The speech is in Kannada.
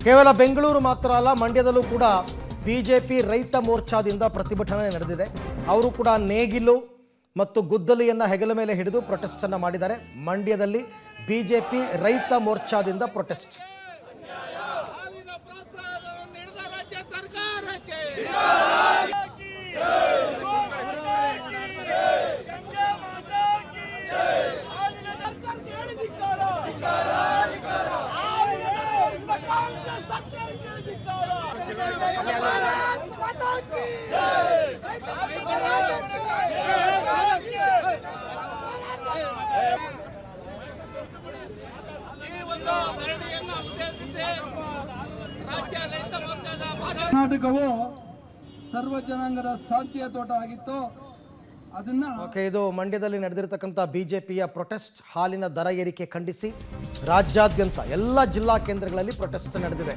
ಕೇವಲ ಬೆಂಗಳೂರು ಮಾತ್ರ ಅಲ್ಲ, ಮಂಡ್ಯದಲ್ಲೂ ಕೂಡ ಬಿಜೆಪಿ ರೈತ ಮೋರ್ಚಾದಿಂದ ಪ್ರತಿಭಟನೆ ನಡೆದಿದೆ. ಅವರು ಕೂಡ ನೇಗಿಲು ಮತ್ತು ಗುದ್ದಲಿಯನ್ನು ಹೆಗಲ ಮೇಲೆ ಹಿಡಿದು ಪ್ರೊಟೆಸ್ಟ್ ಅನ್ನು ಮಾಡಿದ್ದಾರೆ. ಮಂಡ್ಯದಲ್ಲಿ ಬಿಜೆಪಿ ರೈತ ಮೋರ್ಚಾದಿಂದ ಪ್ರೊಟೆಸ್ಟ್. ಕರ್ನಾಟಕವು ಸರ್ವ ಜನಾಂಗದ ಶಾಂತಿಯ ತೋಟ ಆಗಿತ್ತು. ಅದನ್ನ ಇದು ಮಂಡ್ಯದಲ್ಲಿ ನಡೆದಿರತಕ್ಕಂಥ ಬಿಜೆಪಿಯ ಪ್ರೊಟೆಸ್ಟ್. ಹಾಲಿನ ದರ ಏರಿಕೆ ಖಂಡಿಸಿ ರಾಜ್ಯಾದ್ಯಂತ ಎಲ್ಲ ಜಿಲ್ಲಾ ಕೇಂದ್ರಗಳಲ್ಲಿ ಪ್ರೊಟೆಸ್ಟ್ ನಡೆದಿದೆ.